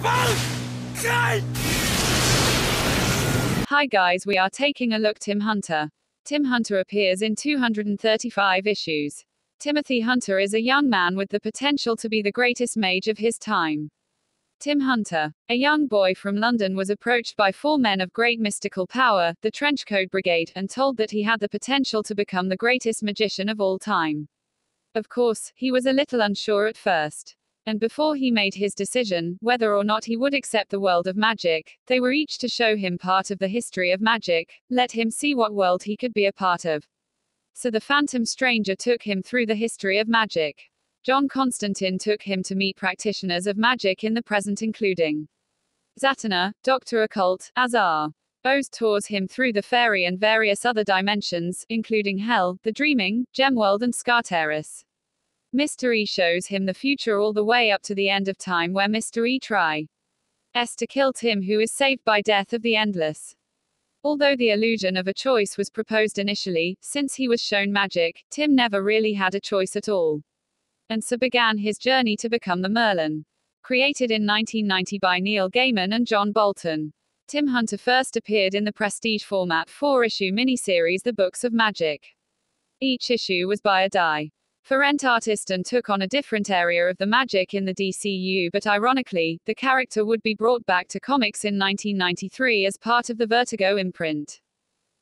Hi guys, we are taking a look Tim Hunter. Tim Hunter appears in 235 issues. Timothy Hunter is a young man with the potential to be the greatest mage of his time. Tim Hunter, a young boy from London, was approached by four men of great mystical power, the Trenchcoat Brigade, and told that he had the potential to become the greatest magician of all time. Of course, he was a little unsure at first. And before he made his decision, whether or not he would accept the world of magic, they were each to show him part of the history of magic, let him see what world he could be a part of. So the Phantom Stranger took him through the history of magic. John Constantine took him to meet practitioners of magic in the present, including Zatanna, Dr. Occult, Azar. Oz tours him through the fairy and various other dimensions, including Hell, the Dreaming, Gemworld and Skartaris. Mr. E shows him the future all the way up to the end of time, where Mr. E tries to kill Tim, who is saved by Death of the Endless. Although the illusion of a choice was proposed initially, since he was shown magic, Tim never really had a choice at all. And so began his journey to become the Merlin. Created in 1990 by Neil Gaiman and John Bolton, Tim Hunter first appeared in the Prestige format 4-issue miniseries The Books of Magic. Each issue was by a different artist and took on a different area of the magic in the DCU, but ironically, the character would be brought back to comics in 1993 as part of the Vertigo imprint.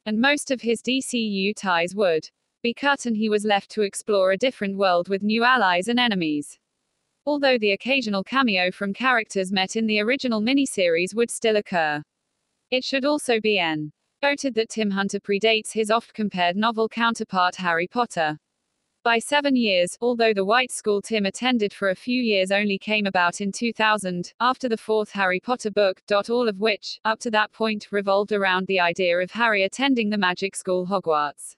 And most of his DCU ties would be cut, and he was left to explore a different world with new allies and enemies. Although the occasional cameo from characters met in the original miniseries would still occur. It should also be noted that Tim Hunter predates his oft-compared novel counterpart Harry Potter by 7 years, although the White School Tim attended for a few years only came about in 2000, after the fourth Harry Potter book, all of which, up to that point, revolved around the idea of Harry attending the magic school Hogwarts.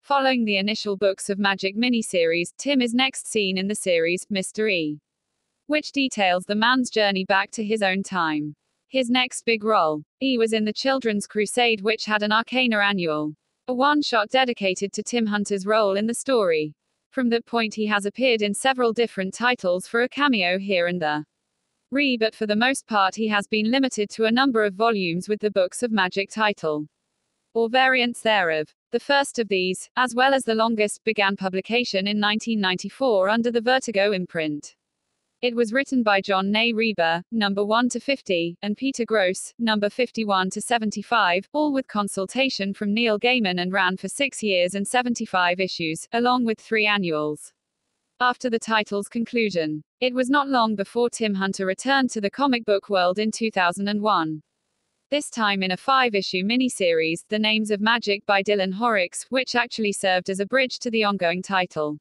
Following the initial Books of Magic miniseries, Tim is next seen in the series, Mr. E, which details the man's journey back to his own time. His next big role. E was in the Children's Crusade, which had an Arcana annual, a one-shot dedicated to Tim Hunter's role in the story. From that point he has appeared in several different titles for a cameo here and there. But for the most part he has been limited to a number of volumes with the Books of Magic title, or variants thereof. The first of these, as well as the longest, began publication in 1994 under the Vertigo imprint. It was written by John Nay Reber, number 1 to 50, and Peter Gross, number 51 to 75, all with consultation from Neil Gaiman, and ran for 6 years and 75 issues, along with 3 annuals. After the title's conclusion, it was not long before Tim Hunter returned to the comic book world in 2001. This time in a 5-issue miniseries, The Names of Magic by Dylan Horrocks, which actually served as a bridge to the ongoing title,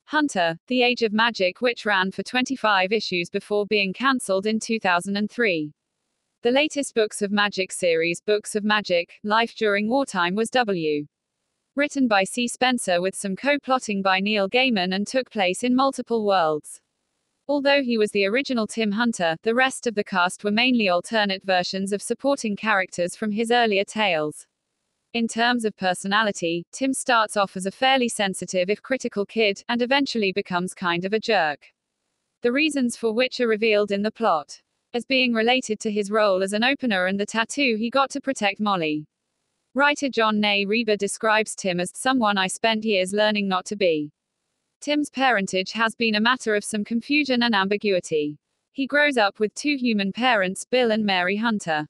Hunter, The Age of Magic, which ran for 25 issues before being cancelled in 2003. The latest Books of Magic series, Books of Magic, Life During Wartime, was written by C. Spencer with some co-plotting by Neil Gaiman and took place in multiple worlds. Although he was the original Tim Hunter, the rest of the cast were mainly alternate versions of supporting characters from his earlier tales. In terms of personality, Tim starts off as a fairly sensitive if critical kid, and eventually becomes kind of a jerk. The reasons for which are revealed in the plot, as being related to his role as an opener and the tattoo he got to protect Molly. Writer John Nay Reber describes Tim as someone I spent years learning not to be. Tim's parentage has been a matter of some confusion and ambiguity. He grows up with 2 human parents, Bill and Mary Hunter.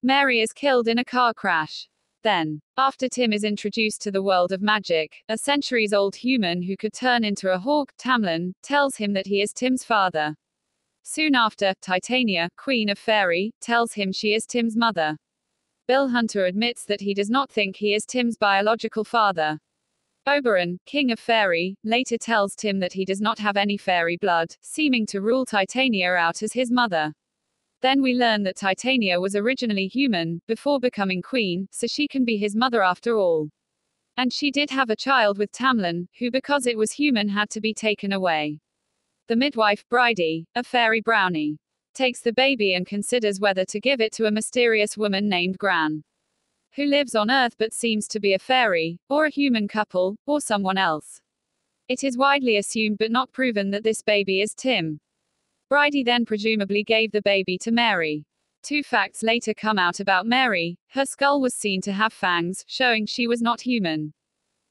Mary is killed in a car crash. Then, after Tim is introduced to the world of magic, a centuries-old human who could turn into a hawk, Tamlin, tells him that he is Tim's father. Soon after, Titania, Queen of Fairy, tells him she is Tim's mother. Bill Hunter admits that he does not think he is Tim's biological father. Oberon, King of Fairy, later tells Tim that he does not have any fairy blood, seeming to rule Titania out as his mother. Then we learn that Titania was originally human, before becoming queen, so she can be his mother after all. And she did have a child with Tamlin, who because it was human had to be taken away. The midwife, Bridie, a fairy brownie, takes the baby and considers whether to give it to a mysterious woman named Gran, who lives on Earth but seems to be a fairy, or a human couple, or someone else. It is widely assumed but not proven that this baby is Tim. Bridie then presumably gave the baby to Mary. 2 facts later come out about Mary: her skull was seen to have fangs, showing she was not human.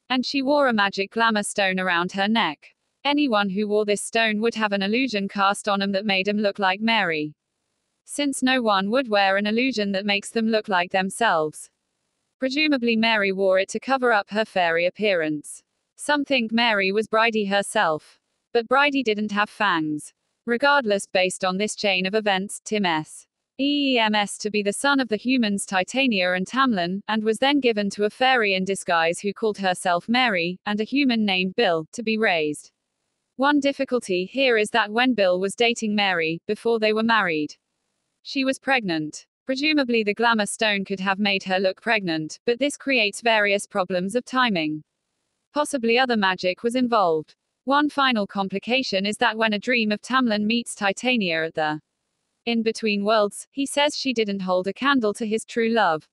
And she wore a magic glamour stone around her neck. Anyone who wore this stone would have an illusion cast on them that made them look like Mary. Since no one would wear an illusion that makes them look like themselves. Presumably Mary wore it to cover up her fairy appearance. Some think Mary was Bridie herself. But Bridie didn't have fangs. Regardless, based on this chain of events, Tim EEMS to be the son of the humans Titania and Tamlin, and was then given to a fairy in disguise who called herself Mary, and a human named Bill, to be raised. One difficulty here is that when Bill was dating Mary, before they were married, she was pregnant. Presumably the glamour stone could have made her look pregnant, but this creates various problems of timing. Possibly other magic was involved. One final complication is that when a dream of Tamlin meets Titania at the in-between worlds, he says she didn't hold a candle to his true love,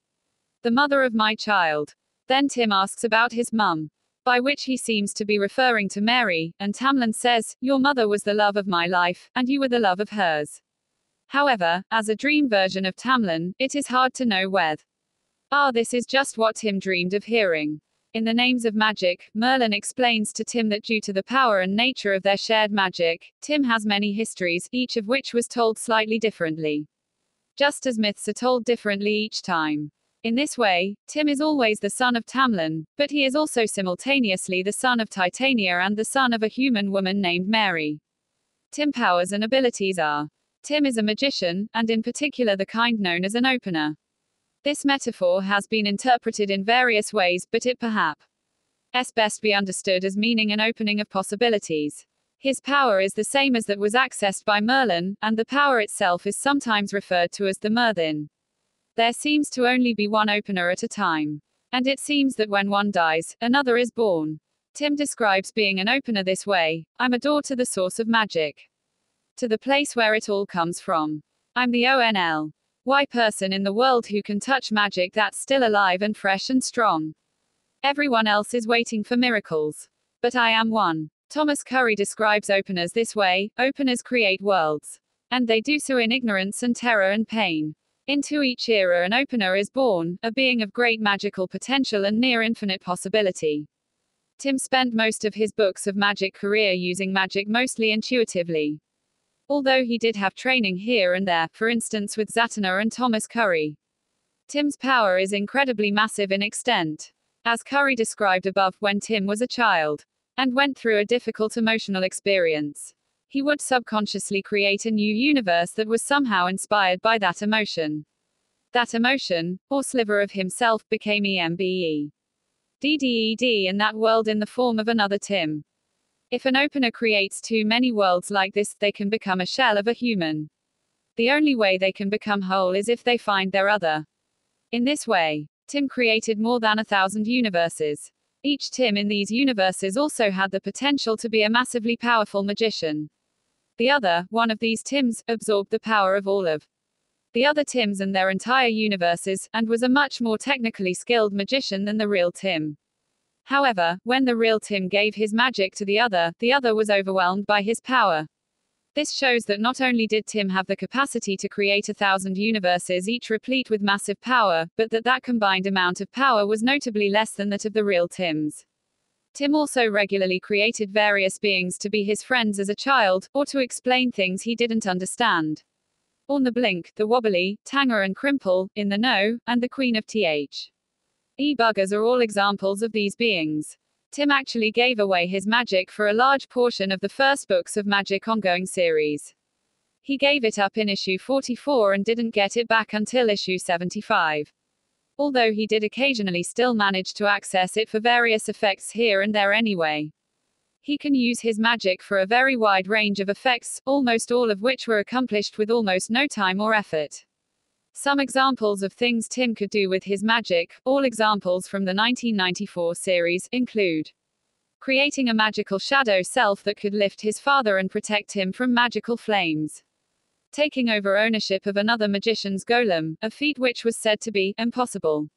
the mother of my child. Then Tim asks about his mum, by which he seems to be referring to Mary, and Tamlin says, "Your mother was the love of my life, and you were the love of hers." However, as a dream version of Tamlin, it is hard to know whether this is just what Tim dreamed of hearing. In the Names of Magic, Merlin explains to Tim that due to the power and nature of their shared magic, Tim has many histories, each of which was told slightly differently. Just as myths are told differently each time. In this way, Tim is always the son of Tamlin, but he is also simultaneously the son of Titania and the son of a human woman named Mary. Tim's powers and abilities are: Tim is a magician, and in particular the kind known as an opener. This metaphor has been interpreted in various ways, but it perhaps best be understood as meaning an opening of possibilities. His power is the same as that was accessed by Merlin, and the power itself is sometimes referred to as the Merthin. There seems to only be one opener at a time. And it seems that when one dies, another is born. Tim describes being an opener this way: I'm a door to the source of magic. To the place where it all comes from. I'm the only person in the world who can touch magic that's still alive and fresh and strong. Everyone else is waiting for miracles. But I am one. Thomas Currie describes openers this way: openers create worlds. And they do so in ignorance and terror and pain. Into each era an opener is born, a being of great magical potential and near infinite possibility. Tim spent most of his books of magic career using magic mostly intuitively. Although he did have training here and there, for instance with Zatanna and Thomas Currie. Tim's power is incredibly massive in extent. As Currie described above, when Tim was a child and went through a difficult emotional experience, he would subconsciously create a new universe that was somehow inspired by that emotion. That emotion, or sliver of himself, became DDED in that world in the form of another Tim. If an opener creates too many worlds like this, they can become a shell of a human. The only way they can become whole is if they find their other. In this way, Tim created more than 1,000 universes. Each Tim in these universes also had the potential to be a massively powerful magician. The other, one of these Tims, absorbed the power of all of the other Tims and their entire universes, and was a much more technically skilled magician than the real Tim. However, when the real Tim gave his magic to the other was overwhelmed by his power. This shows that not only did Tim have the capacity to create 1,000 universes each replete with massive power, but that combined amount of power was notably less than that of the real Tims. Tim also regularly created various beings to be his friends as a child, or to explain things he didn't understand. On the Blink, the Wobbly, Tanger and Crimple, In the Know, and the Queen of Buggers are all examples of these beings. Tim actually gave away his magic for a large portion of the first books of Magic ongoing series. He gave it up in issue 44 and didn't get it back until issue 75. Although he did occasionally still manage to access it for various effects here and there anyway. He can use his magic for a very wide range of effects, almost all of which were accomplished with almost no time or effort. Some examples of things Tim could do with his magic, all examples from the 1994 series, include creating a magical shadow self that could lift his father and protect him from magical flames. Taking over ownership of another magician's golem, a feat which was said to be impossible.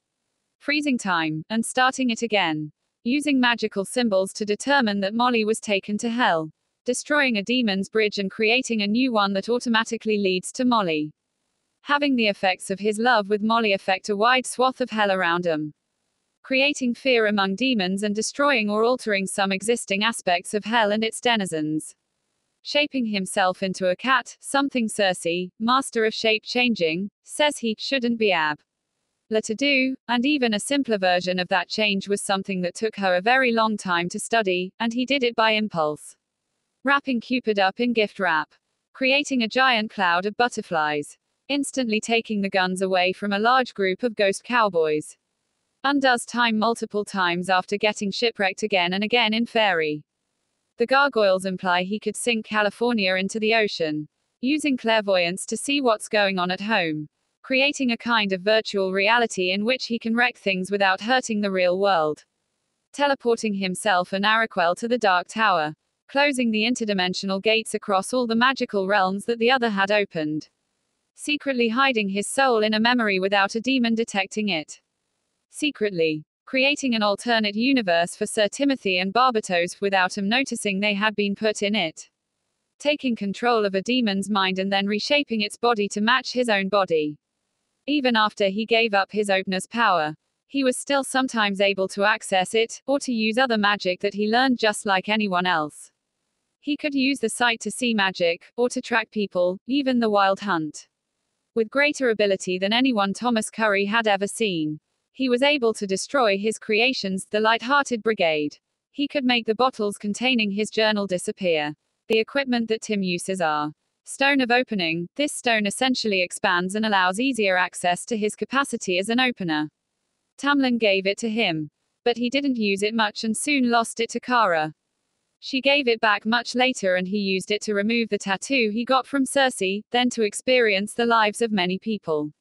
Freezing time, and starting it again. Using magical symbols to determine that Molly was taken to hell. destroying a demon's bridge and creating a new one that automatically leads to Molly. Having the effects of his love with Molly affect a wide swath of hell around him, creating fear among demons and destroying or altering some existing aspects of hell and its denizens. Shaping himself into a cat, something Circe, master of shape changing, says he shouldn't be able to do, and even a simpler version of that change was something that took her a very long time to study, and he did it by impulse. Wrapping Cupid up in gift wrap. Creating a giant cloud of butterflies. Instantly taking the guns away from a large group of ghost cowboys. Undoes time multiple times after getting shipwrecked again and again in Fairy. The gargoyles imply he could sink California into the ocean. Using clairvoyance to see what's going on at home. Creating a kind of virtual reality in which he can wreck things without hurting the real world. Teleporting himself and Araquel to the Dark Tower. Closing the interdimensional gates across all the magical realms that the other had opened. Secretly hiding his soul in a memory without a demon detecting it. Secretly creating an alternate universe for Sir Timothy and Barbatos without him noticing they had been put in it. Taking control of a demon's mind and then reshaping its body to match his own body. Even after he gave up his opener's power, he was still sometimes able to access it, or to use other magic that he learned just like anyone else. He could use the sight to see magic, or to track people, even the wild hunt. With greater ability than anyone Thomas Currie had ever seen. He was able to destroy his creations, the light-hearted brigade. He could make the bottles containing his journal disappear. The equipment that Tim uses are Stone of Opening. This stone essentially expands and allows easier access to his capacity as an opener. Tamlin gave it to him. But he didn't use it much and soon lost it to Kara. She gave it back much later and he used it to remove the tattoo he got from Circe, then to experience the lives of many people.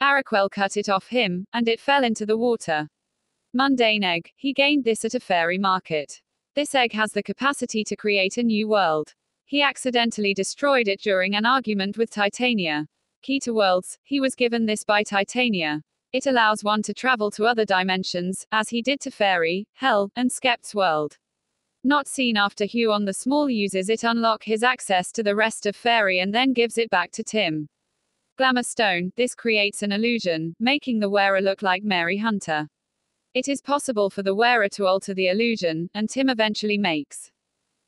Araquel cut it off him, and it fell into the water. Mundane egg. He gained this at a fairy market. This egg has the capacity to create a new world. He accidentally destroyed it during an argument with Titania. Key to worlds. He was given this by Titania. It allows one to travel to other dimensions, as he did to Fairy, Hell, and Skept's world. Not seen after Hugh on the Small uses it unlock his access to the rest of Fairy and then gives it back to Tim. Glamour Stone. This creates an illusion, making the wearer look like Mary Hunter. It is possible for the wearer to alter the illusion, and Tim eventually makes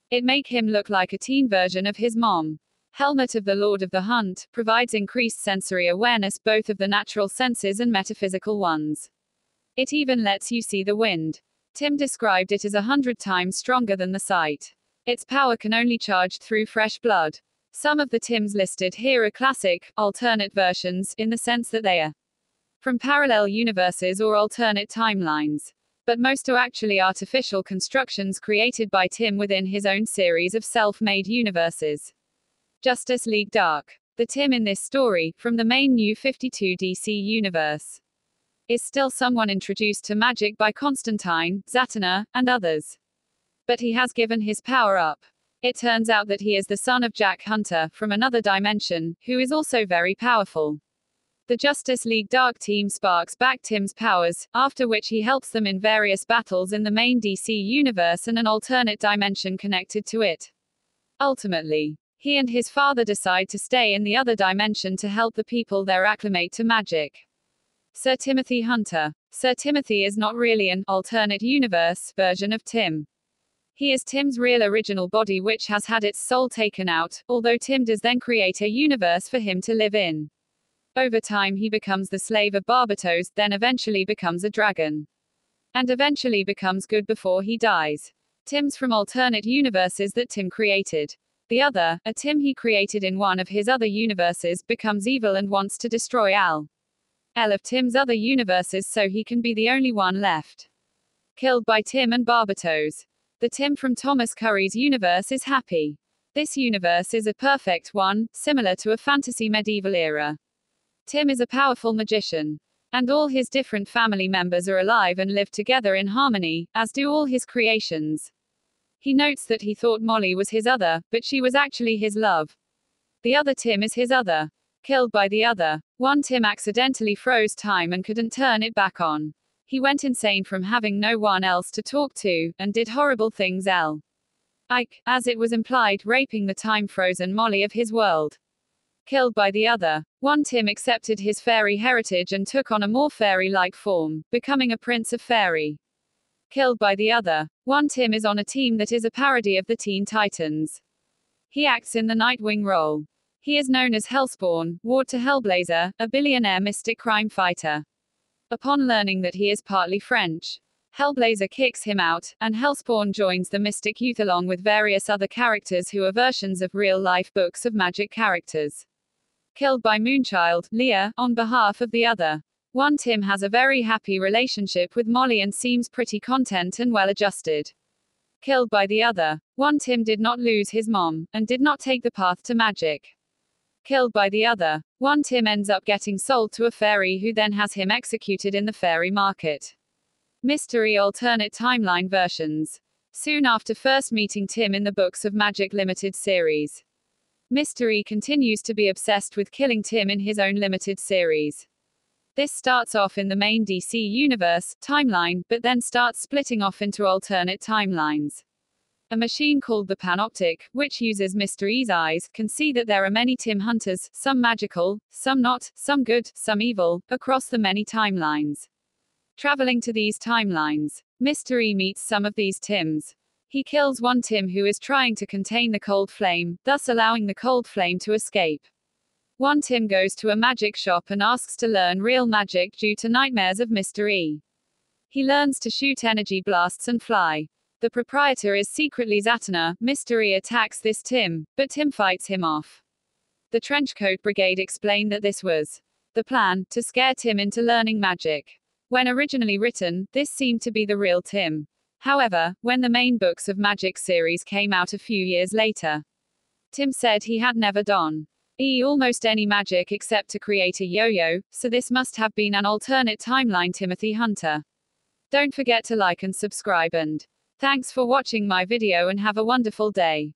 it make him look like a teen version of his mom. Helmet of the Lord of the Hunt provides increased sensory awareness, both of the natural senses and metaphysical ones. It even lets you see the wind. Tim described it as 100 times stronger than the sight. Its power can only charge through fresh blood. Some of the Tims listed here are classic, alternate versions, in the sense that they are from parallel universes or alternate timelines. But most are actually artificial constructions created by Tim within his own series of self-made universes. Justice League Dark. The Tim in this story, from the main New 52 DC universe, is still someone introduced to magic by Constantine, Zatanna, and others. But he has given his power up. It turns out that he is the son of Jack Hunter, from another dimension, who is also very powerful. The Justice League Dark team sparks back Tim's powers, after which he helps them in various battles in the main DC universe and an alternate dimension connected to it. Ultimately, he and his father decide to stay in the other dimension to help the people there acclimate to magic. Sir Timothy Hunter. Sir Timothy is not really an alternate universe version of Tim. He is Tim's real original body which has had its soul taken out, although Tim does then create a universe for him to live in. Over time he becomes the slave of Barbatos, then eventually becomes a dragon. And eventually becomes good before he dies. Tims from alternate universes that Tim created. The other, a Tim he created in one of his other universes, becomes evil and wants to destroy Al of Tim's other universes so he can be the only one left. Killed by Tim and Barbatos. The Tim from Thomas Currie's universe is happy. This universe is a perfect one, similar to a fantasy medieval era. Tim is a powerful magician. And all his different family members are alive and live together in harmony, as do all his creations. He notes that he thought Molly was his other, but she was actually his love. The other Tim is his other. Killed by the other. One Tim accidentally froze time and couldn't turn it back on. He went insane from having no one else to talk to, and did horrible things. Ike, as it was implied, raping the time-frozen Molly of his world. Killed by the other. One Tim accepted his fairy heritage and took on a more fairy-like form, becoming a prince of fairy. Killed by the other. One Tim is on a team that is a parody of the Teen Titans. He acts in the Nightwing role. He is known as Hellspawn, ward to Hellblazer, a billionaire mystic crime fighter. Upon learning that he is partly French, Hellblazer kicks him out, and Hellspawn joins the Mystic Youth along with various other characters who are versions of real-life books of magic characters. Killed by Moonchild, Leah, on behalf of the other. One Tim has a very happy relationship with Molly and seems pretty content and well-adjusted. Killed by the other. One Tim did not lose his mom, and did not take the path to magic. Killed by the other. One Tim ends up getting sold to a fairy who then has him executed in the fairy market. Mystery alternate timeline versions. Soon after first meeting Tim in the Books of Magic limited series, Mystery continues to be obsessed with killing Tim in his own limited series. This starts off in the main DC Universe timeline, but then starts splitting off into alternate timelines. A machine called the Panoptic, which uses Mystery's eyes, can see that there are many Tim Hunters, some magical, some not, some good, some evil, across the many timelines. Traveling to these timelines, Mystery meets some of these Tims. He kills one Tim who is trying to contain the cold flame, thus allowing the cold flame to escape. One Tim goes to a magic shop and asks to learn real magic due to nightmares of Mystery. He learns to shoot energy blasts and fly. The proprietor is secretly Zatanna. Mystery attacks this Tim, but Tim fights him off. The Trenchcoat Brigade explained that this was the plan, to scare Tim into learning magic. When originally written, this seemed to be the real Tim. However, when the main Books of Magic series came out a few years later, Tim said he had never done almost any magic except to create a yo-yo, so this must have been an alternate timeline Timothy Hunter. Don't forget to like and subscribe, and thanks for watching my video and have a wonderful day.